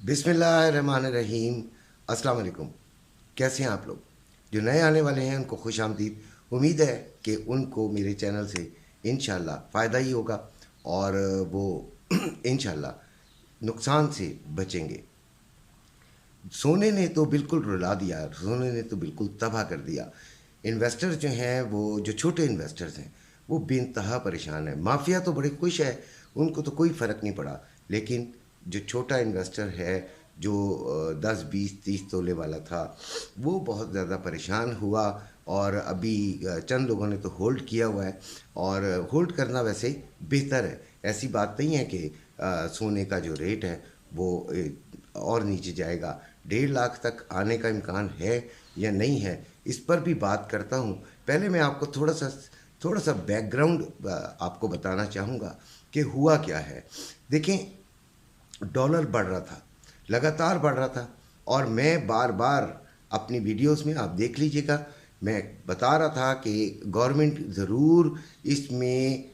बिस्मिल्लाहिर्रहमानिर्रहीम। अस्सलाम वालेकुम। कैसे हैं आप लोग? जो नए आने वाले हैं उनको खुश आमदीद। उम्मीद है कि उनको मेरे चैनल से इंशाल्लाह फ़ायदा ही होगा और वो इंशाल्लाह नुकसान से बचेंगे। सोने ने तो बिल्कुल रुला दिया, सोने ने तो बिल्कुल तबाह कर दिया। इन्वेस्टर्स जो हैं, वो जो छोटे इन्वेस्टर्स हैं, वो बेइंतहा परेशान है। माफिया तो बड़े खुश है, उनको तो कोई फ़र्क नहीं पड़ा। लेकिन जो छोटा इन्वेस्टर है, जो 10 20 30 तोले वाला था, वो बहुत ज़्यादा परेशान हुआ। और अभी चंद लोगों ने तो होल्ड किया हुआ है, और होल्ड करना वैसे बेहतर है। ऐसी बात नहीं है कि सोने का जो रेट है वो और नीचे जाएगा। 1.5 लाख तक आने का इम्कान है या नहीं है, इस पर भी बात करता हूँ। पहले मैं आपको थोड़ा सा बैकग्राउंड आपको बताना चाहूँगा कि हुआ क्या है। देखें, डॉलर बढ़ रहा था, लगातार बढ़ रहा था, और मैं बार बार अपनी वीडियोस में आप देख लीजिएगा, मैं बता रहा था कि गवर्नमेंट ज़रूर इसमें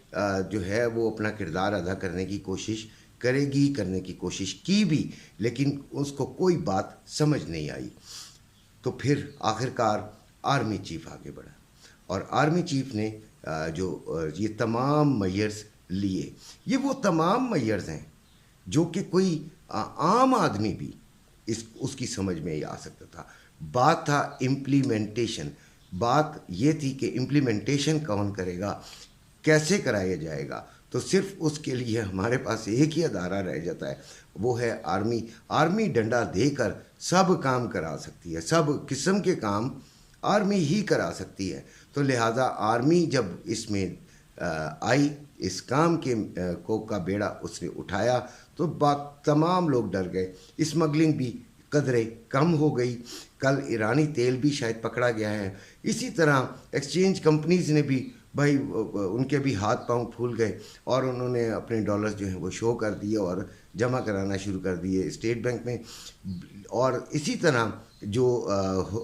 जो है वो अपना किरदार अदा करने की कोशिश करेगी, करने की कोशिश की भी, लेकिन उसको कोई बात समझ नहीं आई। तो फिर आखिरकार आर्मी चीफ आगे बढ़ा, और आर्मी चीफ ने जो ये तमाम मेजर्स लिए। ये वो तमाम मेजर्स हैं जो कि कोई आम आदमी भी उसकी समझ में आ सकता था। बात था इम्प्लीमेंटेशन। बात ये थी कि इम्प्लीमेंटेशन कौन करेगा, कैसे कराया जाएगा। तो सिर्फ उसके लिए हमारे पास एक ही अदारा रह जाता है, वो है आर्मी। आर्मी डंडा देकर सब काम करा सकती है, सब किस्म के काम आर्मी ही करा सकती है। तो लिहाजा आर्मी जब इसमें आई, इस काम के का बेड़ा उसने उठाया, तो बात तमाम लोग डर गए। स्मगलिंग भी कदरे कम हो गई। कल ईरानी तेल भी शायद पकड़ा गया है। इसी तरह एक्सचेंज कंपनीज ने भी, भाई उनके भी हाथ पांव फूल गए, और उन्होंने अपने डॉलर्स जो हैं वो शो कर दिए और जमा कराना शुरू कर दिए स्टेट बैंक में। और इसी तरह जो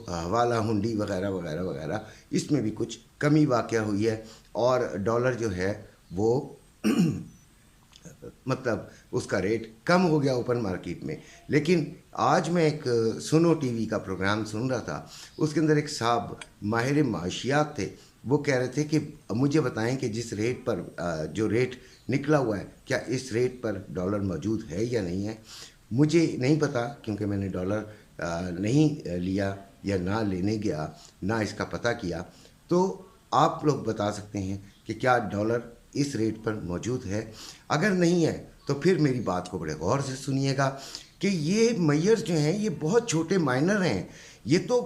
हवाला हुंडी वगैरह वगैरह वगैरह, इसमें भी कुछ कमी वाक़या हुई है, और डॉलर जो है वो मतलब उसका रेट कम हो गया ओपन मार्केट में। लेकिन आज मैं एक सुनो टीवी का प्रोग्राम सुन रहा था, उसके अंदर एक साहब माहिर माशियात थे। वो कह रहे थे कि मुझे बताएं कि जिस रेट पर जो रेट निकला हुआ है, क्या इस रेट पर डॉलर मौजूद है या नहीं है। मुझे नहीं पता, क्योंकि मैंने डॉलर नहीं लिया या ना लेने गया, ना इसका पता किया। तो आप लोग बता सकते हैं कि क्या डॉलर इस रेट पर मौजूद है। अगर नहीं है तो फिर मेरी बात को बड़े गौर से सुनिएगा कि ये मेजर्स जो हैं ये बहुत छोटे माइनर हैं। ये तो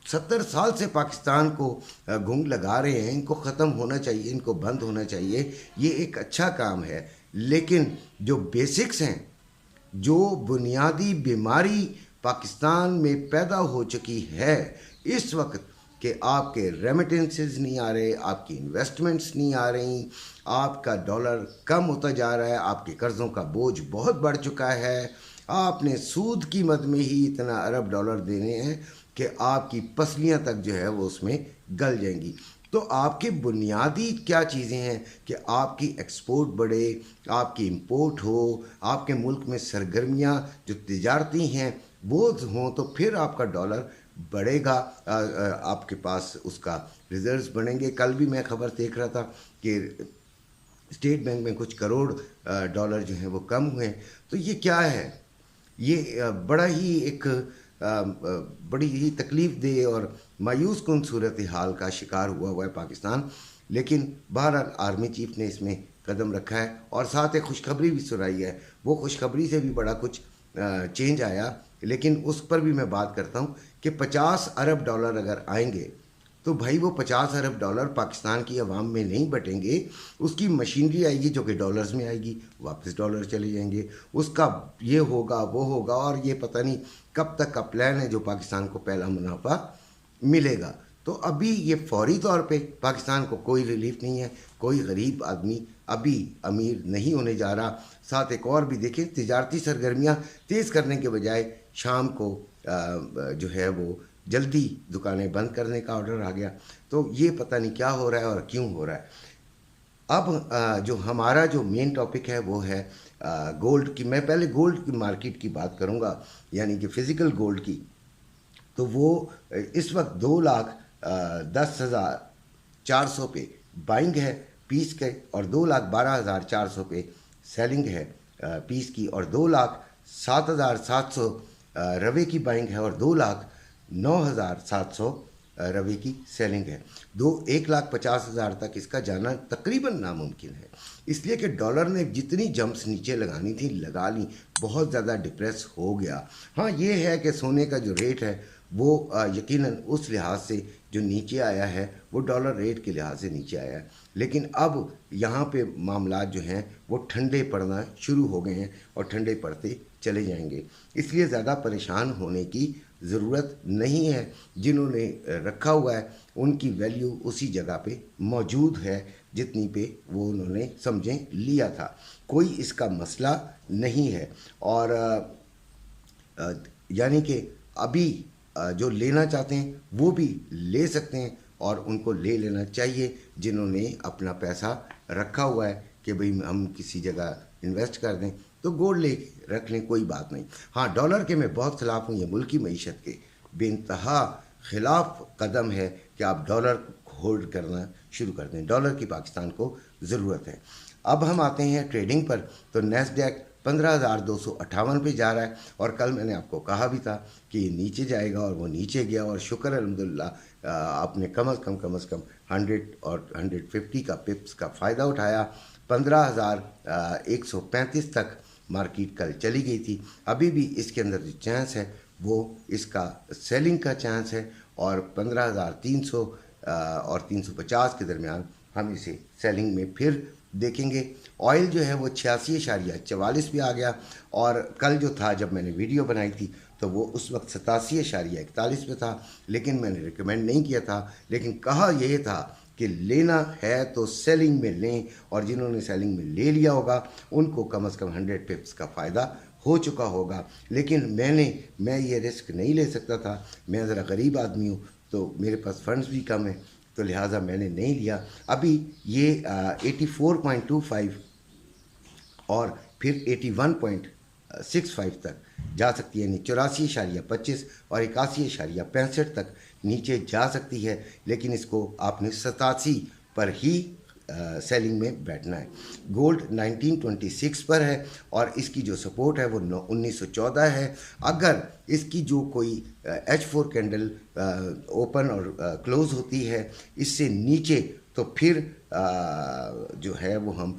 70 साल से पाकिस्तान को घूंघ लगा रहे हैं। इनको ख़त्म होना चाहिए, इनको बंद होना चाहिए। ये एक अच्छा काम है, लेकिन जो बेसिक्स हैं, जो बुनियादी बीमारी पाकिस्तान में पैदा हो चुकी है इस वक्त, कि आपके रेमिटेंसेस नहीं आ रहे, आपकी इन्वेस्टमेंट्स नहीं आ रही, आपका डॉलर कम होता जा रहा है, आपके कर्ज़ों का बोझ बहुत बढ़ चुका है, आपने सूद की मद में ही इतना अरब डॉलर देने हैं कि आपकी पसलियां तक जो है वो उसमें गल जाएंगी। तो आपके बुनियादी क्या चीज़ें हैं कि आपकी एक्सपोर्ट बढ़े, आपकी इंपोर्ट हो, आपके मुल्क में सरगर्मियां जो तिजारती हैं वो हों, तो फिर आपका डॉलर बढ़ेगा, आपके पास उसका रिजर्व्स बढ़ेंगे। कल भी मैं खबर देख रहा था कि स्टेट बैंक में कुछ करोड़ डॉलर जो हैं वो कम हुए। तो ये क्या है? ये बड़ा ही एक बड़ी ही तकलीफ़ दे और मायूस कुन सूरत हाल का शिकार हुआ है पाकिस्तान। लेकिन बहरहाल आर्मी चीफ ने इसमें कदम रखा है, और साथ एक खुशखबरी भी सुनाई है। वो खुशखबरी से भी बड़ा कुछ चेंज आया, लेकिन उस पर भी मैं बात करता हूँ कि 50 अरब डॉलर अगर आएंगे, तो भाई वो 50 अरब डॉलर पाकिस्तान की आवाम में नहीं बटेंगे। उसकी मशीनरी आएगी जो कि डॉलर्स में आएगी, वापस डॉलर चले जाएंगे, उसका ये होगा वो होगा, और ये पता नहीं कब तक का प्लान है जो पाकिस्तान को पहला मुनाफा मिलेगा। तो अभी ये फौरी तौर पे पाकिस्तान को कोई रिलीफ नहीं है, कोई गरीब आदमी अभी अमीर नहीं होने जा रहा। साथ एक और भी देखें, तिजारती सरगर्मियाँ तेज़ करने के बजाय शाम को जो है वो जल्दी दुकानें बंद करने का ऑर्डर आ गया। तो ये पता नहीं क्या हो रहा है और क्यों हो रहा है। अब जो हमारा जो मेन टॉपिक है वो है گولڈ کی، میں پہلے گولڈ کی مارکیٹ کی بات کروں گا، یعنی کہ فزیکل گولڈ کی، تو وہ اس وقت 2,10,400 پہ بائنگ ہے پیس کے، اور 2,12,400 پہ سیلنگ ہے پیس کی، اور 2,07,700 روے کی بائنگ ہے، اور 2,09,700 روے کی سیلنگ ہے۔ 1,50,000 تک اس کا جانا تقریباً ناممکن ہے، اس لیے کہ ڈالر نے جتنی جمپس نیچے لگانی تھی لگا لی، بہت زیادہ ڈپریس ہو گیا۔ ہاں یہ ہے کہ سونے کا جو ریٹ ہے وہ یقیناً اس لحاظ سے جو نیچے آیا ہے وہ ڈالر ریٹ کے لحاظ سے نیچے آیا ہے، لیکن اب یہاں پہ معاملات جو ہیں وہ ٹھنڈے پڑنا شروع ہو گئے ہیں اور ٹھنڈے پڑتے چلے جائیں گے، اس لیے زیادہ پریشان ہونے کی ضرورت نہیں ہے۔ جنہوں نے رکھا ہوا ہے ان کی ویلیو اسی جگہ پہ موجود ہے جتنی پہ وہ انہوں نے سمجھیں لیا تھا، کوئی اس کا مسئلہ نہیں ہے، اور یعنی کہ ابھی جو لینا چاہتے ہیں وہ بھی لے سکتے ہیں، اور ان کو لے لینا چاہیے جنہوں نے اپنا پیسہ رکھا ہوا ہے کہ بھئی ہم کسی جگہ انویسٹ کر دیں تو گولڈ لے کے رکھ لیں، کوئی بات نہیں۔ ہاں ڈالر کے میں بہت خلاف ہوں، یہ ملکی معیشت کے بے انتہا خلاف قدم ہے کہ آپ ڈالر ہولڈ کرنا شروع کر دیں، ڈالر کی پاکستان کو ضرورت ہے۔ اب ہم آتے ہیں ٹریڈنگ پر، تو نیسڈیک 15,258 پہ جا رہا ہے، اور کل میں نے آپ کو کہا بھی تھا کہ یہ نیچے جائے گا، اور وہ نیچے گیا، اور شکر الحمدللہ آپ نے کم از کم 100 اور 150 کا پپس کا فائدہ اٹھایا۔ 15,135 تک مارکیٹ کل چلی گئی تھی، ابھی بھی اس کے اندر جو چانس ہے وہ اس کا سیلنگ کا چانس ہے، اور 15,300 اور 350 کے درمیان ہم اسے سیلنگ میں پھر دیکھیں گے۔ آئل جو ہے وہ 86.44 پہ آ گیا، اور کل جو تھا جب میں نے ویڈیو بنائی تھی تو وہ اس وقت 87.41 پہ تھا، لیکن میں نے ریکمینڈ نہیں کیا تھا، لیکن کہا یہ تھا کہ لینا ہے تو سیلنگ میں لیں، اور جنہوں نے سیلنگ میں لے لیا ہوگا ان کو کم از کم 100 پپس کا فائدہ ہو چکا ہوگا، لیکن میں یہ رسک نہیں لے سکتا تھا، میں ذرا غریب آدمی ہوں تو میرے پاس فنڈز بھی کم ہیں، تو لہٰذا میں نے نہیں لیا۔ ابھی یہ 84.25 اور پھر 81.65 تک جا سکتی ہے، یعنی 84.25 اور 81.65 تک نیچے جا سکتی ہے، لیکن اس کو آپ نے 87 پر ہی سیلنگ میں بیٹھنا ہے۔ گولڈ 1926 پر ہے، اور اس کی جو سپورٹ ہے وہ 1914 ہے۔ اگر اس کی جو کوئی H4 کینڈل اوپن اور کلوز ہوتی ہے اس سے نیچے، تو پھر جو ہے وہ ہم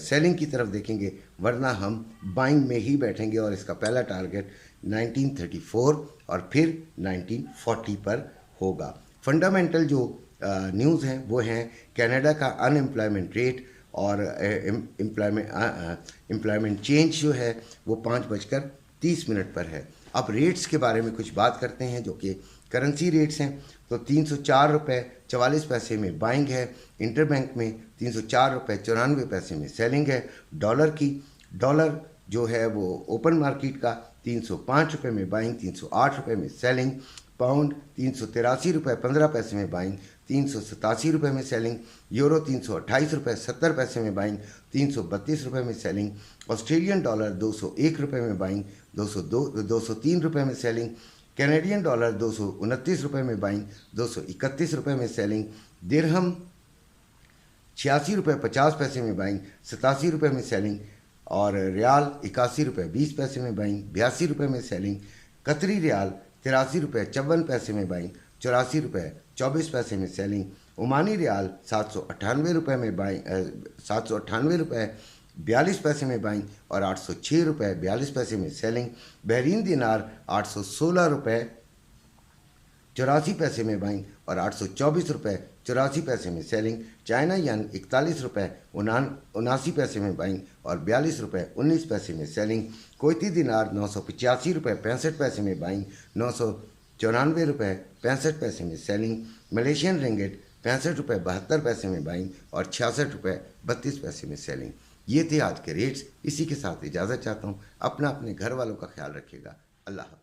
سیلنگ کی طرف دیکھیں گے، ورنہ ہم بائنگ میں ہی بیٹھیں گے، اور اس کا پہلا ٹارگٹ 1934 اور پھر 1940 پر ہوگا۔ فنڈامنٹل جو نیوز ہیں وہ ہیں کینیڈا کا ان امپلائمنٹ ریٹ اور امپلائمنٹ چینج جو ہے وہ 5:30 پر ہے۔ اب ریٹس کے بارے میں کچھ بات کرتے ہیں جو کہ کرنسی ریٹس ہیں، تو 304.44 میں بائنگ ہے، انٹر بینک میں 304.94 میں سیلنگ ہے۔ ڈالر کی، ڈالر جو ہے وہ اوپن مارکیٹ کا 305 میں بائنگ، 308 میں سیلنگ۔ پاؤنڈ 383.15 میں بائنگ، 387 میں سیلنگ۔ یورو 328.70 میں بائنگ، 332 میں سیلنگ۔ آسٹریلین ڈالر 201 میں بائنگ، 203 میں سیلنگ۔ کینیڈین ڈالر 229 میں بائنگ، 231 میں سیلنگ۔ درہم 86.50 میں بائنگ، 87 میں سیلنگ، اور ریال 81.20 میں بائنگ، 82 میں سیلنگ۔ قطری ریال 83.54 میں بائنگ، 84.24 میں سیلنگ۔ عمانی ریال 798 میں بائنگ، 798.42 میں بائنگ، اور 806.42 میں سیلنگ۔ بحرین دینار 816.84 میں بائنگ، اور 824.84 میں سیلنگ۔ چائنا ین 41.79 میں بائنگ، اور 42.19 میں سیلنگ۔ کویتی دینار 985.65 میں بائنگ، 994.65 میں سیلنگ۔ ملیشین رنگٹ 65.72 میں بائنگ، اور 66.32 میں سیلنگ۔ یہ تھے آج کے ریٹس، اسی کے ساتھ اجازت چاہتا ہوں، اپنے گھر والوں کا خیال رکھیے گا، اللہ حافظ۔